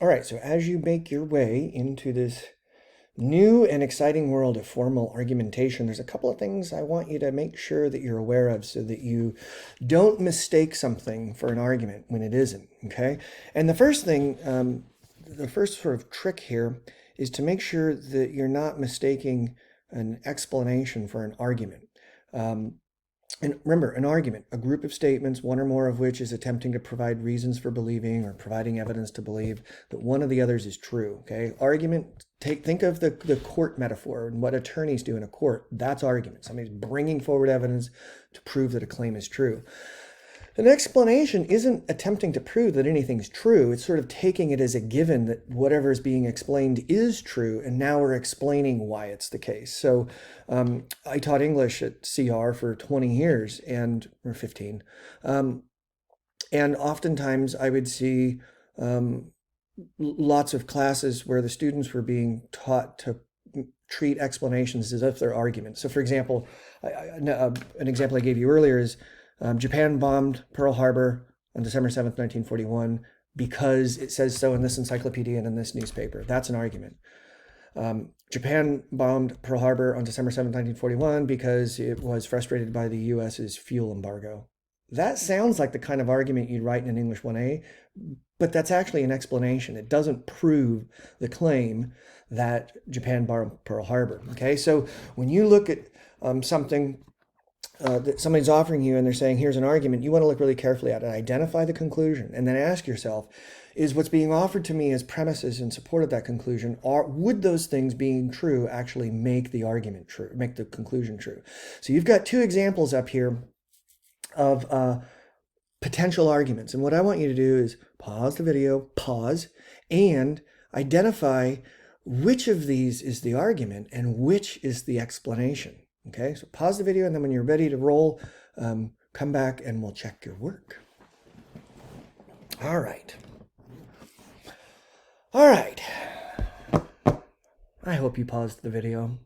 All right, so as you make your way into this new and exciting world of formal argumentation, there's a couple of things I want you to make sure that you're aware of so that you don't mistake something for an argument when it isn't, okay? And the first thing, the first sort of trick here is to make sure that you're not mistaking an explanation for an argument. And remember, an argument, a group of statements, one or more of which is attempting to provide reasons for believing or providing evidence to believe that one of the others is true. Okay, argument. Think of the court metaphor and what attorneys do in a court. That's argument. Somebody's bringing forward evidence to prove that a claim is true. An explanation isn't attempting to prove that anything's true. It's sort of taking it as a given that whatever is being explained is true, and now we're explaining why it's the case. So I taught English at CR for 20 years, or 15. And oftentimes I would see lots of classes where the students were being taught to treat explanations as if they're arguments. So for example, an example I gave you earlier is Japan bombed Pearl Harbor on December 7th, 1941, because it says so in this encyclopedia and in this newspaper. That's an argument. Japan bombed Pearl Harbor on December 7th, 1941, because it was frustrated by the US's fuel embargo. That sounds like the kind of argument you'd write in an English 1A, but that's actually an explanation. It doesn't prove the claim that Japan bombed Pearl Harbor. Okay, so when you look at something that somebody's offering you and they're saying, here's an argument, you want to look really carefully at it, identify the conclusion, and then ask yourself, is what's being offered to me as premises in support of that conclusion, would those things being true actually make the argument true, make the conclusion true? So you've got two examples up here of potential arguments. And what I want you to do is pause the video, and identify which of these is the argument and which is the explanation. Okay, so pause the video, and then when you're ready to roll, come back and we'll check your work. All right. I hope you paused the video.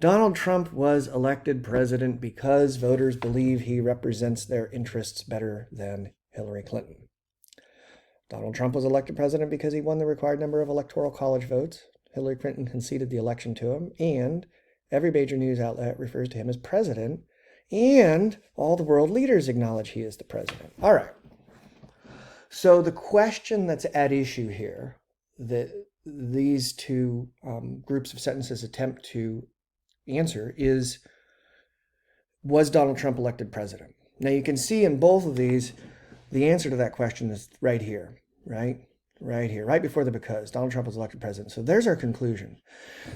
Donald Trump was elected president because voters believe he represents their interests better than Hillary Clinton. Donald Trump was elected president because he won the required number of electoral college votes. Hillary Clinton conceded the election to him, and every major news outlet refers to him as president, and all the world leaders acknowledge he is the president. All right. So the question that's at issue here, that these two groups of sentences attempt to answer, is, was Donald Trump elected president? Now you can see in both of these, the answer to that question is right here, right? Right here, right before the because. Donald Trump was elected president. So there's our conclusion.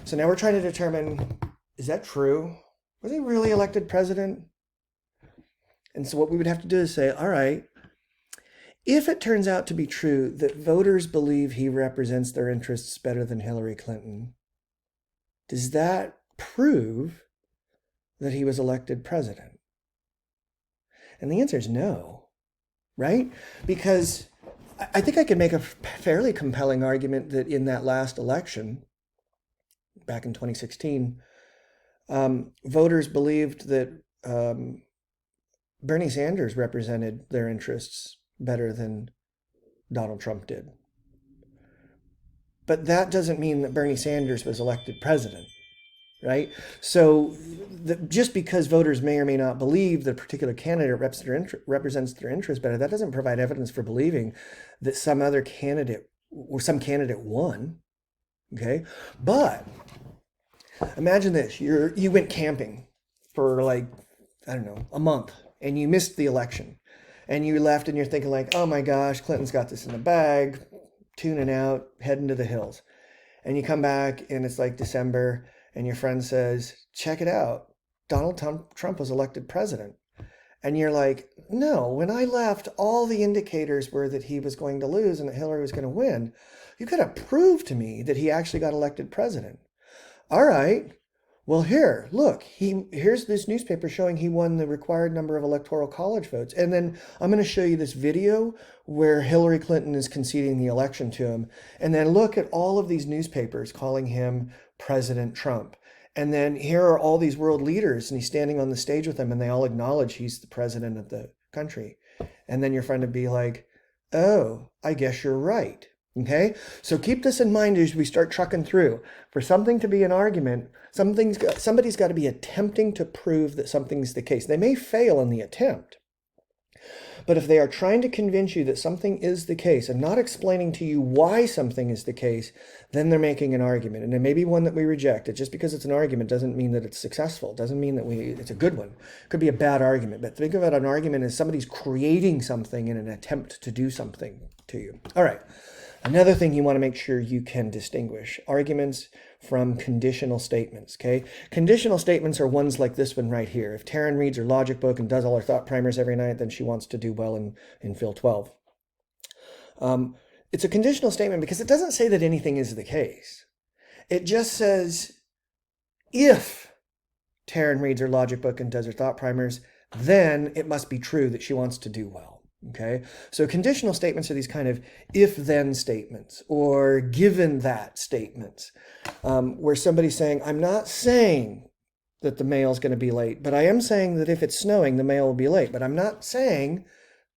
So now we're trying to determine, is that true? Was he really elected president? And so what we would have to do is say, all right, if it turns out to be true that voters believe he represents their interests better than Hillary Clinton, does that prove that he was elected president? And the answer is no, right? Because I think I could make a fairly compelling argument that in that last election, back in 2016, voters believed that Bernie Sanders represented their interests better than Donald Trump did. But that doesn't mean that Bernie Sanders was elected president, right? So just because voters may or may not believe that a particular candidate represents their interests better, that doesn't provide evidence for believing that some other candidate or some candidate won, okay? But imagine this, you went camping for like, I don't know, a month, and you missed the election. And you left and you're thinking like, oh my gosh, Clinton's got this in the bag, tuning out, heading to the hills. And you come back and it's like December and your friend says, check it out, Donald Trump was elected president. And you're like, no, when I left, all the indicators were that he was going to lose and that Hillary was going to win. You could have proved to me that he actually got elected president. All right. Well, here, look, here's this newspaper showing he won the required number of electoral college votes. And then I'm going to show you this video where Hillary Clinton is conceding the election to him. And then look at all of these newspapers calling him President Trump. And then here are all these world leaders, and he's standing on the stage with them, and they all acknowledge he's the president of the country. And then your friend would be like, oh, I guess you're right. Okay, so keep this in mind as we start trucking through. For something to be an argument, somebody's got to be attempting to prove that something's the case. They may fail in the attempt, but if they are trying to convince you that something is the case and not explaining to you why something is the case, then they're making an argument. And it may be one that we reject. It just because it's an argument doesn't mean that it's successful. It doesn't mean that it's a good one. It could be a bad argument. But think about an argument as somebody's creating something in an attempt to do something to you. All right. Another thing you want to make sure you can distinguish: arguments from conditional statements, okay? Conditional statements are ones like this one right here. If Taryn reads her logic book and does all her thought primers every night, then she wants to do well in Phil 12. It's a conditional statement because it doesn't say that anything is the case. It just says, if Taryn reads her logic book and does her thought primers, then it must be true that she wants to do well. Okay, so conditional statements are these kind of if-then statements or given that statements, where somebody's saying, I'm not saying that the mail's going to be late, but I am saying that if it's snowing, the mail will be late. But I'm not saying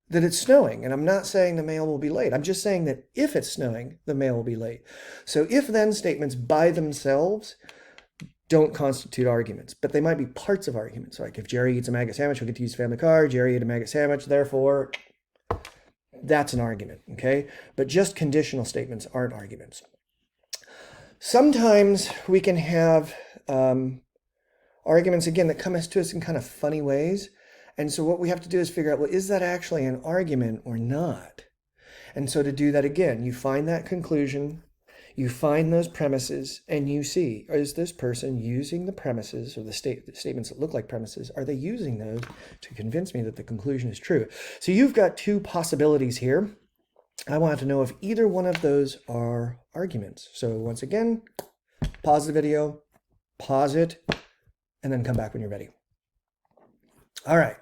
that it's snowing, and I'm not saying the mail will be late. I'm just saying that if it's snowing, the mail will be late. So if-then statements by themselves don't constitute arguments, but they might be parts of arguments. Like if Jerry eats a maggot sandwich, we'll get to use family car. Jerry ate a maggot sandwich, therefore that's an argument, okay? But just conditional statements aren't arguments. Sometimes we can have arguments, again, that come to us in kind of funny ways. And so what we have to do is figure out, well, is that actually an argument or not? And so to do that, again, you find that conclusion, you find those premises, and you see, is this person using the premises or the statements that look like premises, are they using those to convince me that the conclusion is true? So you've got two possibilities here. I want to know if either one of those are arguments. So once again, pause the video, pause it, and then come back when you're ready. All right.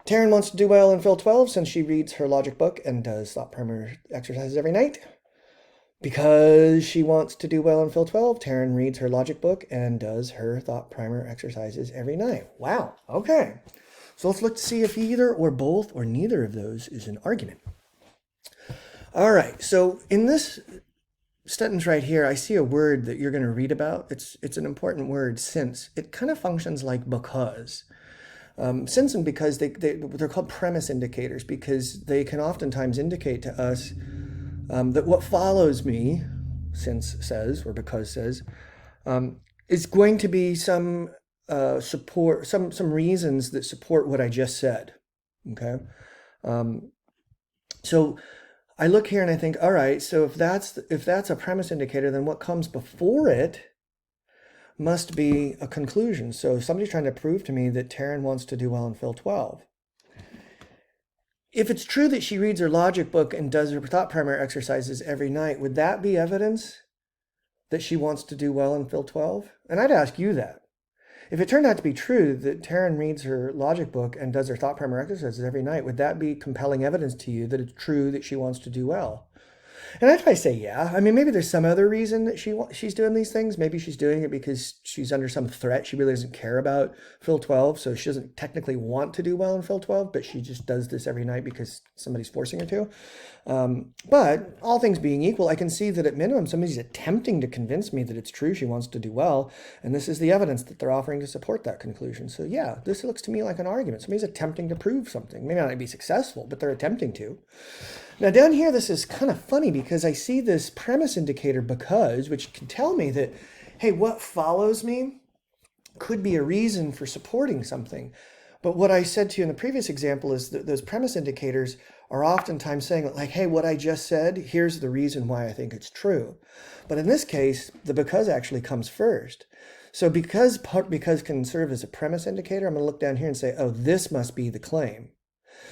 Taryn wants to do well in Phil 12 since she reads her logic book and does thought primer exercises every night. Because she wants to do well in Phil 12, Taryn reads her logic book and does her thought primer exercises every night. Wow, okay. So let's look to see if either or both or neither of those is an argument. All right, so in this sentence right here, I see a word that you're going to read about. It's an important word, since. It kind of functions like because. Since and because, they're called premise indicators because they can oftentimes indicate to us that what follows me, since says, or because says, is going to be some support, some reasons that support what I just said, okay? So I look here and I think, all right, so if that's a premise indicator, then what comes before it must be a conclusion. So somebody's trying to prove to me that Taryn wants to do well in Phil 12. If it's true that she reads her logic book and does her thought primer exercises every night, would that be evidence that she wants to do well in Phil 12? And I'd ask you that. If it turned out to be true that Taryn reads her logic book and does her thought primer exercises every night, would that be compelling evidence to you that it's true that she wants to do well? And I'd probably say, yeah. I mean, maybe there's some other reason that she's doing these things. Maybe she's doing it because she's under some threat. She really doesn't care about Phil 12, so she doesn't technically want to do well in Phil 12, but she just does this every night because somebody's forcing her to. But all things being equal, I can see that at minimum, somebody's attempting to convince me that it's true she wants to do well, and this is the evidence that they're offering to support that conclusion. So yeah, this looks to me like an argument. Somebody's attempting to prove something. Maybe not be successful, but they're attempting to. Now down here, this is kind of funny because I see this premise indicator because, which can tell me that, hey, what follows me could be a reason for supporting something. But what I said to you in the previous example is that those premise indicators are oftentimes saying like, hey, what I just said, here's the reason why I think it's true. But in this case, the because actually comes first. So because can serve as a premise indicator, I'm going to look down here and say, oh, this must be the claim.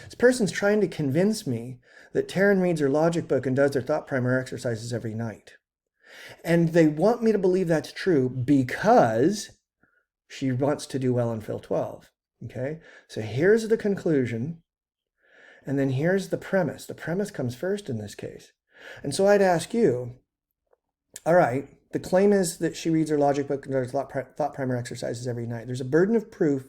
This person's trying to convince me that Taryn reads her logic book and does their thought primer exercises every night. And they want me to believe that's true because she wants to do well in Phil 12. Okay, so here's the conclusion, and then here's the premise. The premise comes first in this case. And so I'd ask you, all right, the claim is that she reads her logic book and does thought primer exercises every night. There's a burden of proof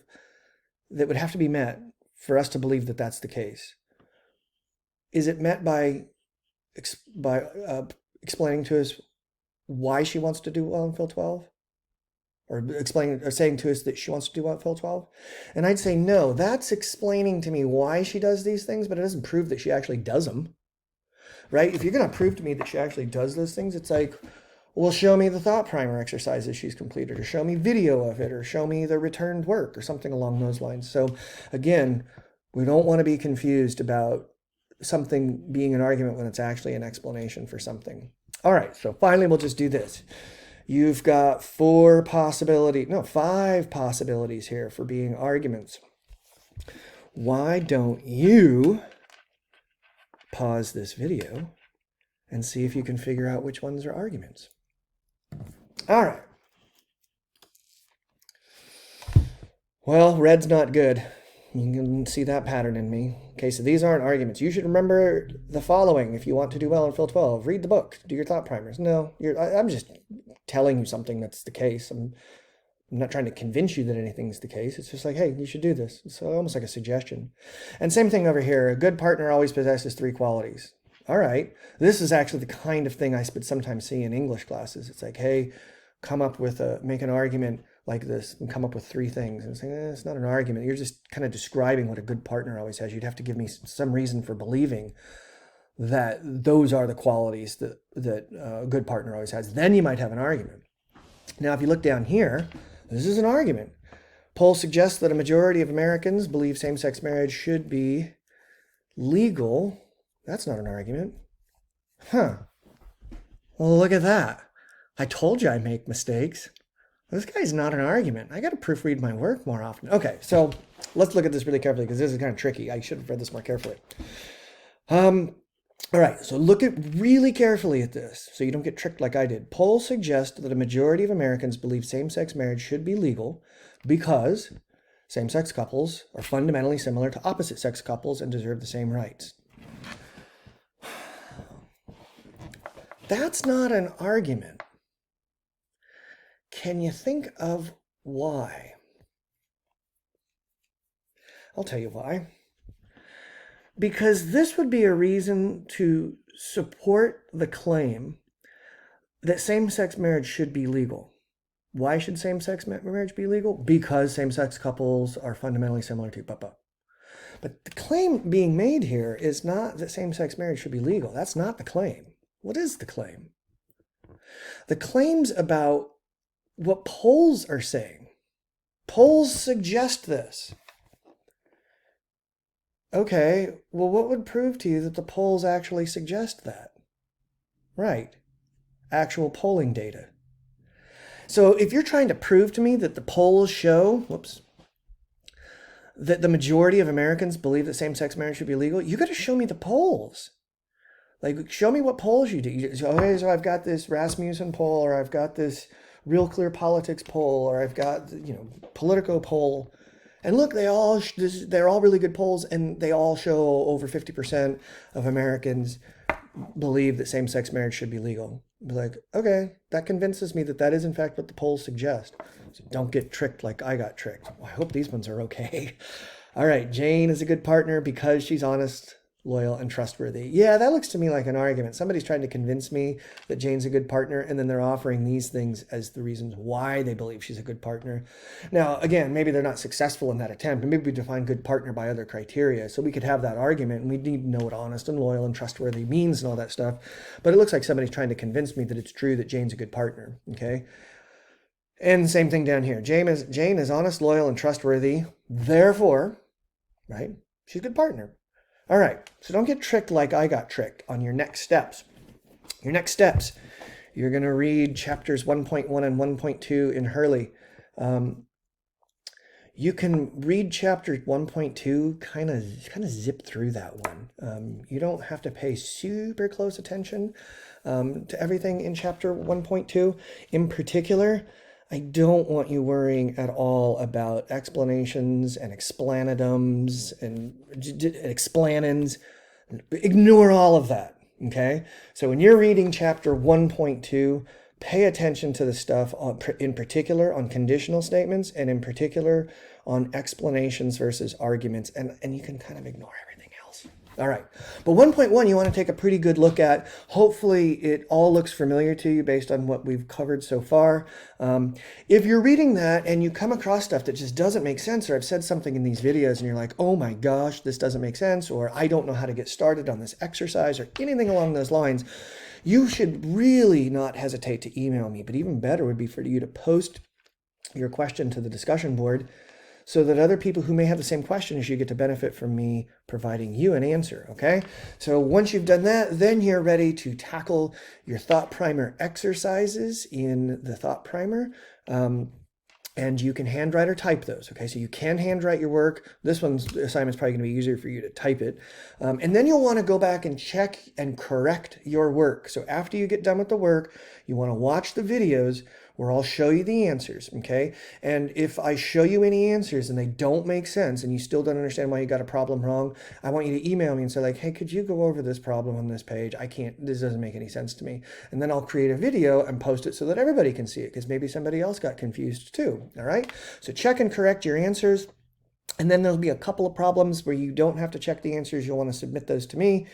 that would have to be met for us to believe that that's the case. Is it met by by explaining to us why she wants to do well in Phil 12? Or explaining or saying to us that she wants to do well in Phil 12? And I'd say, no, that's explaining to me why she does these things, but it doesn't prove that she actually does them. Right? If you're going to prove to me that she actually does those things, it's like, well, show me the thought primer exercises she's completed, or show me video of it, or show me the returned work, or something along those lines. So again, we don't want to be confused about something being an argument when it's actually an explanation for something. All right, so finally we'll just do this. You've got 5 possibilities here for being arguments. Why don't you pause this video and see if you can figure out which ones are arguments? All right. Well, red's not good. You can see that pattern in me. Okay, so these aren't arguments. You should remember the following if you want to do well in Phil 12. Read the book. Do your thought primers. No, I'm just telling you something that's the case. I'm not trying to convince you that anything's the case. It's just like, hey, you should do this. It's almost like a suggestion. And same thing over here. A good partner always possesses 3 qualities. All right. This is actually the kind of thing I sometimes see in English classes. It's like, hey, make an argument like this and come up with 3 things. And saying, it's not an argument. You're just kind of describing what a good partner always has. You'd have to give me some reason for believing that those are the qualities that a good partner always has. Then you might have an argument. Now, if you look down here, this is an argument. Polls suggest that a majority of Americans believe same-sex marriage should be legal. That's not an argument. Huh. Well, look at that. I told you I make mistakes. This guy's not an argument. I got to proofread my work more often. Okay, so let's look at this really carefully because this is kind of tricky. I should have read this more carefully. All right, so look really carefully at this so you don't get tricked like I did. Polls suggest that a majority of Americans believe same-sex marriage should be legal because same-sex couples are fundamentally similar to opposite-sex couples and deserve the same rights. That's not an argument. Can you think of why? I'll tell you why. Because this would be a reason to support the claim that same-sex marriage should be legal. Why should same-sex marriage be legal? Because same-sex couples are fundamentally similar to But the claim being made here is not that same-sex marriage should be legal. That's not the claim. What is the claim? The claim's about what polls are saying. Polls suggest this. Okay, well, what would prove to you that the polls actually suggest that? Right, actual polling data. So if you're trying to prove to me that the polls show, that the majority of Americans believe that same-sex marriage should be legal, you got to show me the polls. Like, show me what polls you do. Okay, so I've got this Rasmussen poll, or I've got this Real Clear Politics poll, or I've got, Politico poll. And look, they're all really good polls, and they all show over 50% of Americans believe that same-sex marriage should be legal. Be like, okay, that convinces me that is in fact what the polls suggest. So don't get tricked like I got tricked. Well, I hope these ones are okay. All right, Jane is a good partner because she's honest, loyal, and trustworthy. Yeah, that looks to me like an argument. Somebody's trying to convince me that Jane's a good partner, and then they're offering these things as the reasons why they believe she's a good partner. Now, again, maybe they're not successful in that attempt, and maybe we define good partner by other criteria, so we could have that argument, and we need to know what honest and loyal and trustworthy means and all that stuff. But it looks like somebody's trying to convince me that it's true that Jane's a good partner, okay? And same thing down here. Jane is honest, loyal, and trustworthy. Therefore, right, she's a good partner. All right, so don't get tricked like I got tricked on your next steps. Your next steps, you're going to read chapters 1.1 and 1.2 in Hurley. You can read chapter 1.2, kind of zip through that one. You don't have to pay super close attention to everything in chapter 1.2. In particular, I don't want you worrying at all about explanations and explanadums and explanans. Ignore all of that, okay? So when you're reading chapter 1.2, pay attention to the stuff in particular on conditional statements and in particular on explanations versus arguments, and you can kind of ignore everything else. All right. But 1.1, you want to take a pretty good look at. Hopefully, it all looks familiar to you based on what we've covered so far. If you're reading that and you come across stuff that just doesn't make sense, or I've said something in these videos and you're like, oh my gosh, this doesn't make sense, or I don't know how to get started on this exercise, or anything along those lines, you should really not hesitate to email me. But even better would be for you to post your question to the discussion board, so that other people who may have the same question as you get to benefit from me providing you an answer, okay? So once you've done that, then you're ready to tackle your thought primer exercises in the thought primer. And you can handwrite or type those, okay? So you can handwrite your work. This one's assignment's probably gonna be easier for you to type it. And then you'll wanna go back and check and correct your work. So after you get done with the work, you wanna watch the videos where I'll show you the answers, okay? And if I show you any answers and they don't make sense and you still don't understand why you got a problem wrong, I want you to email me and say like, hey, could you go over this problem on this page? This doesn't make any sense to me. And then I'll create a video and post it so that everybody can see it, because maybe somebody else got confused too, all right? So check and correct your answers. And then there'll be a couple of problems where you don't have to check the answers. You'll want to submit those to me.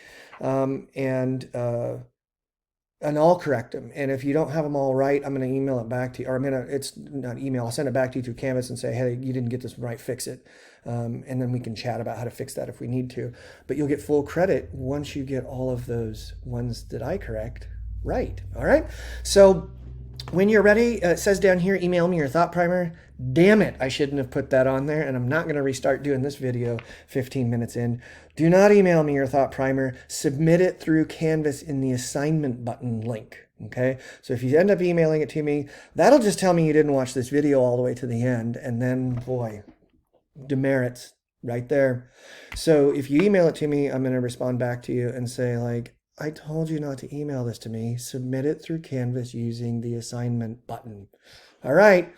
And I'll correct them. And if you don't have them all right, I'm going to email it back to you. Or it's not email, I'll send it back to you through Canvas and say, hey, you didn't get this right, fix it. And then we can chat about how to fix that if we need to. But you'll get full credit once you get all of those ones that I correct right. All right? So when you're ready, it says down here, email me your thought primer. Damn it, I shouldn't have put that on there, and I'm not going to restart doing this video 15 minutes in. Do not email me your thought primer. Submit it through Canvas in the assignment button link, okay? So if you end up emailing it to me, that'll just tell me you didn't watch this video all the way to the end, and then, boy, demerits right there. So if you email it to me, I'm going to respond back to you and say, like, I told you not to email this to me. Submit it through Canvas using the assignment button. All right,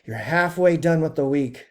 you're halfway done with the week.